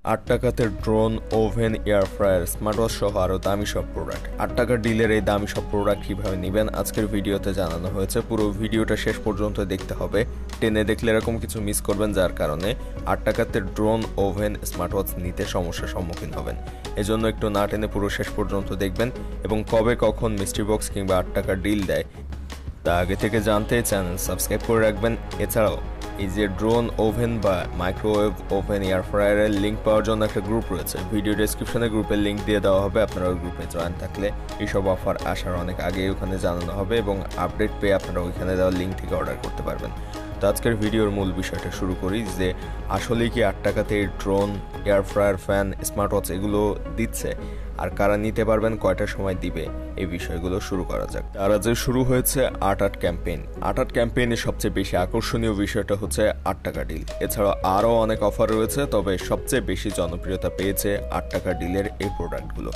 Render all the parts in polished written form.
টাকাতে drone, oven, air fryer, smart watch সহ আরও দামি সব প্রোডাক্ট। টাকার ডিলের এই দামি সব প্রোডাক্ট কীভাবে নেবেন আজকের ভিডিওতে জানানো হয়েছে। পুরো ভিডিওটা শেষ পর্যন্ত দেখতে হবে। টেনে দেখলে এরকম কিছু মিস করবেন যার কারণে টাকাতে ড্রোন, ওভেন, স্মার্ট ওয়াচ নিতে সমস্যার সম্মুখীন হবেন। এজন্য একটু না টেনে পুরো শেষ পর্যন্ত দেখবেন এবং কবে কখন মিস্ট্রি বক্স কিংবা টাকার ডিল দেয় তা আগে থেকে জানতে চ্যানেল সাবস্ক্রাইব করে রাখবেন। এছাড়াও এই যে ড্রোন, ওভেন বা মাইক্রোওয়েভ ওভেন, এয়ার ফ্রায়ারের লিঙ্ক পাওয়ার জন্য একটা গ্রুপ রয়েছে। ভিডিও ডেসক্রিপশনে গ্রুপের লিঙ্ক দিয়ে দেওয়া হবে। আপনারা ওই গ্রুপে জয়েন থাকলে এইসব অফার আসার অনেক আগেই ওখানে জানানো হবে এবং আপডেট পেয়ে আপনারা ওইখানে দেওয়া লিঙ্ক থেকে অর্ডার করতে পারবেন। তো আজকের ভিডিওর মূল বিষয়টা শুরু করি যে আসলেই কি টাকাতে drone, air fryer, fan, smart watch এগুলো দিচ্ছে আর কারা নিতে পারবেন, কয়টার সময় দিবে, এই বিষয়গুলো শুরু করা যাক। তারা যে শুরু হয়েছে আট ক্যাম্পেইন। আট ক্যাম্পেইনের সবচেয়ে বেশি আকর্ষণীয় বিষয়টা হচ্ছে টাকা ডিল। এছাড়াও আরও অনেক অফার রয়েছে, তবে সবচেয়ে বেশি জনপ্রিয়তা পেয়েছে টাকা ডিলের এই প্রোডাক্টগুলো,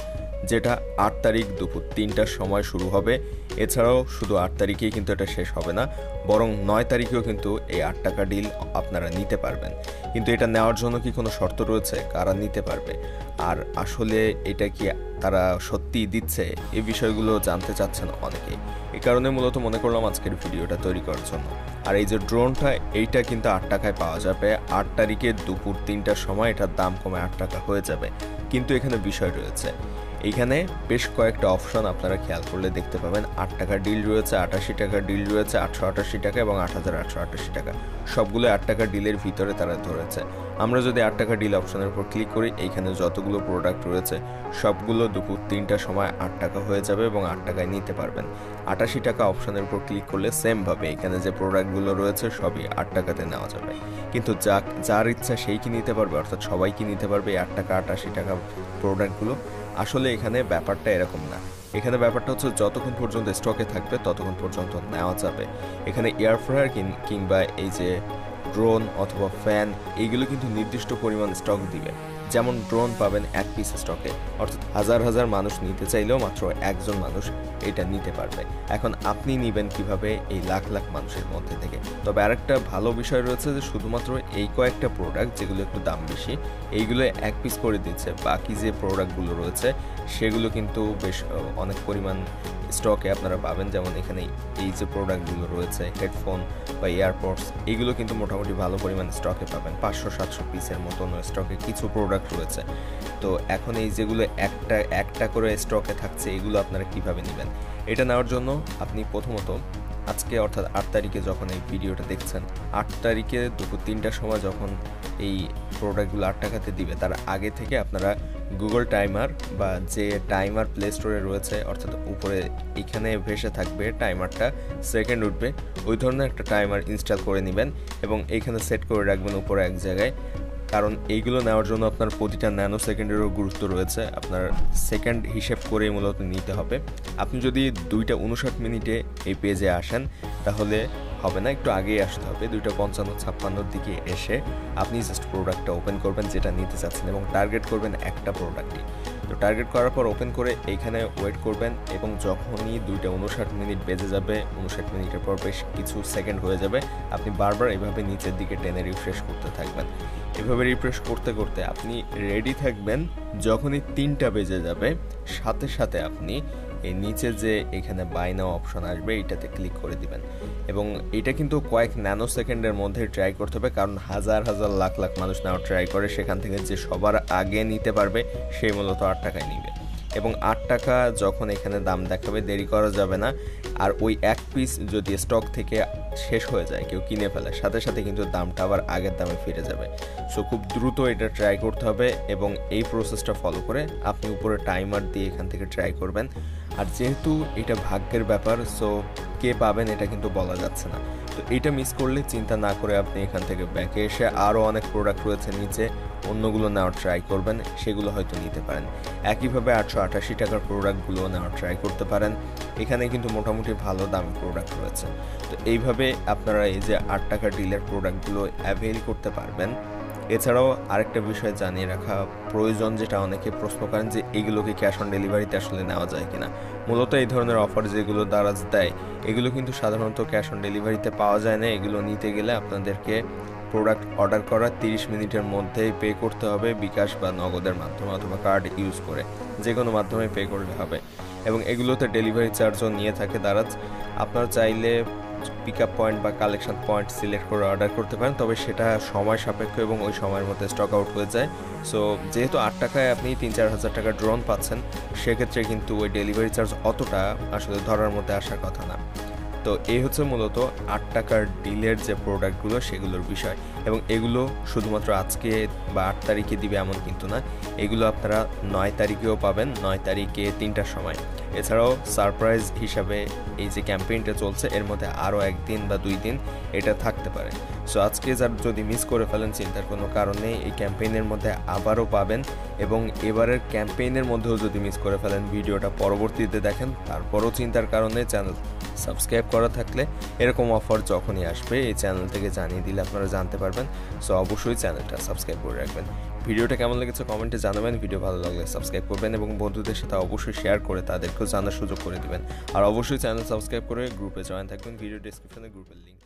যেটা 8 তারিখ দুপুর 3টার সময় শুরু হবে। এছাড়াও শুধু 8 তারিখেই কিন্তু এটা শেষ হবে না, বরং 9 তারিখেও কিন্তু এই টাকা ডিল আপনারা নিতে পারবেন। কিন্তু এটা নেওয়ার জন্য কি কোনো শর্ত রয়েছে, কারা নিতে পারবে আর আসলে এটা কি তারা সত্যি দিচ্ছে, এই বিষয়গুলো জানতে চাচ্ছেন অনেকেই। এই কারণে মূলত মনে করলাম আজকের ভিডিওটা তৈরি করার জন্য। আর এই যে ড্রোনটা, এইটা কিন্তু 8 টাকায় পাওয়া যাবে। 8 তারিখে দুপুর 3টার সময় এটার দাম কমে 8 টাকা হয়ে যাবে। কিন্তু এখানে বিষয় রয়েছে, এইখানে বেশ কয়েকটা অপশন আপনারা খেয়াল করলে দেখতে পাবেন। 8 টাকার ডিল রয়েছে, 88 টাকার ডিল রয়েছে, 888 টাকা এবং 8888 টাকা। সবগুলো 8 টাকার ডিলের ভিতরে তারা ধরেছে। আমরা যদি 8 টাকা ডিল অপশনের উপর ক্লিক করি, এইখানে যতগুলো প্রোডাক্ট রয়েছে সবগুলো দুপুর 3টার সময় 8 টাকা হয়ে যাবে এবং 8 টাকায় নিতে পারবেন। 88 টাকা অপশনের উপর ক্লিক করলে সেমভাবে এখানে যে প্রোডাক্টগুলো রয়েছে সবই 8 টাকাতে নেওয়া যাবে। কিন্তু যার ইচ্ছা সেই কি নিতে পারবে, অর্থাৎ সবাই কি নিতে পারবে 8 টাকা 88 টাকা প্রোডাক্টগুলো? আসলে এখানে ব্যাপারটা এরকম না। এখানে ব্যাপারটা হচ্ছে যতক্ষণ পর্যন্ত স্টকে থাকবে ততক্ষণ পর্যন্ত নেওয়া যাবে। এখানে এয়ার ফ্রায়ার কিংবা এই যে ড্রোন অথবা ফ্যান, এইগুলো কিন্তু নির্দিষ্ট পরিমাণ স্টক দিবে। যেমন ড্রোন পাবেন 1 পিস স্টকে, অর্থাৎ হাজার হাজার মানুষ নিতে চাইলেও মাত্র একজন মানুষ এটা নিতে পারবে। এখন আপনি নেবেন কিভাবে এই লাখ লাখ মানুষের মধ্যে থেকে? তবে আরেকটা ভালো বিষয় রয়েছে যে শুধুমাত্র এই কয়েকটা প্রোডাক্ট যেগুলো একটু দাম বেশি, এইগুলো 1 পিস করে দিচ্ছে। বাকি যে প্রোডাক্টগুলো রয়েছে সেগুলো কিন্তু বেশ অনেক পরিমাণ স্টকে আপনারা পাবেন। যেমন এখানে এই যে প্রোডাক্টগুলো রয়েছে, হেডফোন বা এয়ারপডস, এগুলো কিন্তু মোটামুটি ভালো পরিমাণ স্টকে পাবেন। 500-700 পিসের মতন স্টকে কিছু প্রোডাক্ট রয়েছে। তো এখন এই যেগুলো একটা করে স্টকে থাকছে, এগুলো আপনারা কিভাবে নেবেন? এটা নেওয়ার জন্য আপনি প্রথমত আজকে অর্থাৎ 8 তারিখে যখন এই ভিডিওটা দেখছেন, 8 তারিখে দুপুর 3টার সময় যখন এই প্রোডাক্টগুলো 8 টাকাতে দিবে, তার আগে থেকে আপনারা গুগল টাইমার বা যে টাইমার প্লে স্টোরে রয়েছে, অর্থাৎ উপরে এখানে ভেসে থাকবে টাইমারটা, সেকেন্ড উঠবে, ওই ধরনের একটা টাইমার ইনস্টল করে নেবেন এবং এইখানে সেট করে রাখবেন উপরে এক জায়গায়। কারণ এইগুলো নেওয়ার জন্য আপনার প্রতিটা ন্যানো সেকেন্ডেরও গুরুত্ব রয়েছে। আপনার সেকেন্ড হিসেব করেই মূলত নিতে হবে। আপনি যদি 2:59 এই পেজে আসেন তাহলে হবে না, একটু আগেই আসতে হবে। 2:55-56 দিকে এসে আপনি জাস্ট প্রোডাক্টটা ওপেন করবেন যেটা নিতে চাচ্ছেন এবং টার্গেট করবেন একটা প্রোডাক্টই। তো টার্গেট করার পর ওপেন করে এইখানে ওয়েট করবেন এবং যখনই 2:59 বেজে যাবে, 59 মিনিটের পর বেশ কিছু সেকেন্ড হয়ে যাবে, আপনি বারবার এইভাবে নিচের দিকে টেনে রিফ্রেশ করতে থাকবেন। এভাবে রিফ্রেশ করতে করতে আপনি রেডি থাকবেন। যখনই 3টা বেজে যাবে, সাথে সাথে আপনি এই নিচে যে এখানে বাই নাও অপশন আসবে, এইটাতে ক্লিক করে দিবেন এবং এটা কিন্তু কয়েক ন্যানো সেকেন্ডের মধ্যে ট্রাই করতে হবে, কারণ হাজার হাজার লাখ লাখ মানুষ নাও ট্রাই করে। সেখান থেকে যে সবার আগে নিতে পারবে সেই মূলত 8 টাকায় নিবে এবং 8 টাকা যখন এখানে দাম দেখাবে, দেরি করা যাবে না। আর ওই 1 পিস যদি স্টক থেকে শেষ হয়ে যায়, কেউ কিনে ফেলে, সাথে সাথে কিন্তু দামটা আবার আগের দামে ফিরে যাবে। সো খুব দ্রুত এটা ট্রাই করতে হবে এবং এই প্রসেসটা ফলো করে আপনি উপরে টাইমার দিয়ে এখান থেকে ট্রাই করবেন। আর যেহেতু এটা ভাগ্যের ব্যাপার, সো কে পাবেন এটা কিন্তু বলা যাচ্ছে না। তো এইটা মিস করলে চিন্তা না করে আপনি এখান থেকে ব্যাকে এসে আরও অনেক প্রোডাক্ট রয়েছে নিচে, অন্যগুলো নেওয়ার ট্রাই করবেন, সেগুলো হয়তো নিতে পারেন। একইভাবে 888 টাকার প্রোডাক্টগুলো নেওয়ার ট্রাই করতে পারেন। এখানে কিন্তু মোটামুটি ভালো দামি প্রোডাক্ট রয়েছে। তো এইভাবে আপনারা এই যে 8 টাকার ডিলের প্রোডাক্টগুলো অ্যাভেল করতে পারবেন। এছাড়াও আরেকটা বিষয় জানিয়ে রাখা প্রয়োজন, যেটা অনেকে প্রশ্ন করেন যে এগুলোকে ক্যাশ অন ডেলিভারিতে আসলে নেওয়া যায় কিনা। মূলত এই ধরনের অফার যেগুলো দারাজ দেয়, এগুলো কিন্তু সাধারণত ক্যাশ অন ডেলিভারিতে পাওয়া যায় না। এগুলো নিতে গেলে আপনাদেরকে প্রোডাক্ট অর্ডার করার 30 মিনিটের মধ্যেই পে করতে হবে বিকাশ বা নগদের মাধ্যমে অথবা কার্ড ইউজ করে, যে কোনো মাধ্যমে পে করলে হবে। এবং এগুলোতে ডেলিভারি চার্জও নিয়ে থাকে দারাজ। আপনারা চাইলে পিক আপ পয়েন্ট বা কালেকশন পয়েন্ট সিলেক্ট করে অর্ডার করতে পারেন, তবে সেটা সময় সাপেক্ষ এবং ওই সময়ের মধ্যে স্টক আউট হয়ে যায়। সো যেহেতু 8 টাকায় আপনি 3-4 হাজার টাকা ড্রোন পাচ্ছেন, সেক্ষেত্রে কিন্তু ওই ডেলিভারি চার্জ অতটা আসলে ধরার মধ্যে আসার কথা না। তো এই হচ্ছে মূলত 8 টাকার ডিলের যে প্রোডাক্টগুলো সেগুলোর বিষয়। এবং এগুলো শুধুমাত্র আজকে বা 8 তারিখে দিবে এমন কিন্তু না, এগুলো আপনারা 9 তারিখেও পাবেন, 9 তারিখে 3টার সময়। এছাড়াও সারপ্রাইজ হিসাবে এই যে ক্যাম্পেইনটা চলছে এর মধ্যে আরও 1 দিন বা 2 দিন এটা থাকতে পারে। সো আজকে যদি মিস করে ফেলেন চিন্তার কোনো কারণ নেই, এই ক্যাম্পেইনের মধ্যে আবারও পাবেন। এবং এবারের ক্যাম্পেইনের মধ্যেও যদি মিস করে ফেলেন, ভিডিওটা পরবর্তীতে দেখেন, তারপরও চিন্তার কারণে চ্যানেল সাবস্ক্রাইব করা থাকলে এরকম অফার যখনই আসবে এই চ্যানেল থেকে জানিয়ে দিলে আপনারা জানতে পারবেন। সো অবশ্যই চ্যানেলটা সাবস্ক্রাইব করে রাখবেন। ভিডিওটা কেমন লেগেছে কমেন্টে জানাবেন, ভিডিও ভালো লাগলে সাবস্ক্রাইব করবেন এবং বন্ধুদের সাথে অবশ্যই শেয়ার করে তাদেরকেও জানার সুযোগ করে দিবেন। আর অবশ্যই চ্যানেল সাবস্ক্রাইব করে গ্রুপে জয়েন থাকবেন, ভিডিও ডেসক্রিপশনে গ্রুপের লিঙ্ক